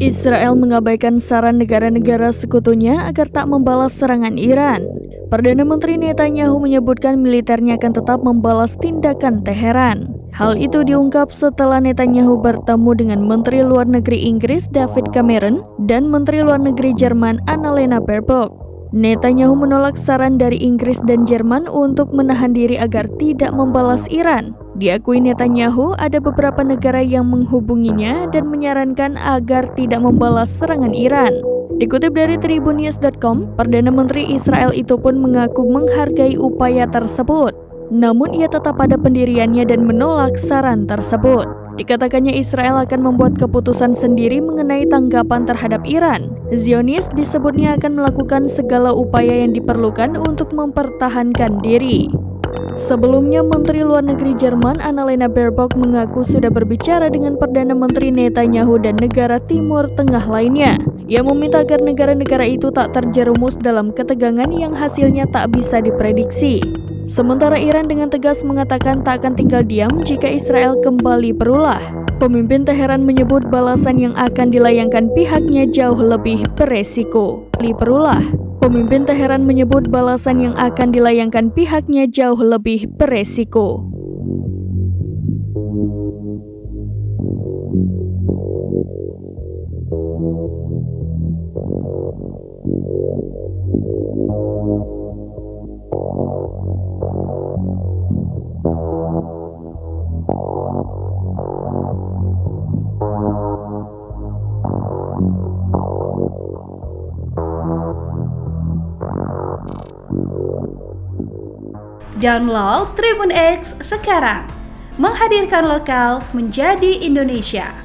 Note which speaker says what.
Speaker 1: Israel mengabaikan saran negara-negara sekutunya agar tak membalas serangan Iran. Perdana Menteri Netanyahu menyebutkan militernya akan tetap membalas tindakan Teheran. Hal itu diungkap setelah Netanyahu bertemu dengan Menteri Luar Negeri Inggris David Cameron dan Menteri Luar Negeri Jerman Annalena Baerbock. Netanyahu menolak saran dari Inggris dan Jerman untuk menahan diri agar tidak membalas Iran. Diakui Netanyahu, ada beberapa negara yang menghubunginya dan menyarankan agar tidak membalas serangan Iran. Dikutip dari tribunnews.com, Perdana Menteri Israel itu pun mengaku menghargai upaya tersebut. Namun ia tetap pada pendiriannya dan menolak saran tersebut. Dikatakannya Israel akan membuat keputusan sendiri mengenai tanggapan terhadap Iran. Zionis disebutnya akan melakukan segala upaya yang diperlukan untuk mempertahankan diri. Sebelumnya, Menteri Luar Negeri Jerman Annalena Baerbock mengaku sudah berbicara dengan Perdana Menteri Netanyahu dan negara Timur Tengah lainnya. Ia meminta agar negara-negara itu tak terjerumus dalam ketegangan yang hasilnya tak bisa diprediksi. Sementara Iran dengan tegas mengatakan tak akan tinggal diam jika Israel kembali berulah. Pemimpin Teheran menyebut balasan yang akan dilayangkan pihaknya jauh lebih beresiko. Pemimpin Teheran menyebut balasan yang akan dilayangkan pihaknya jauh lebih beresiko.
Speaker 2: Download Tribun X sekarang, menghadirkan lokal menjadi Indonesia.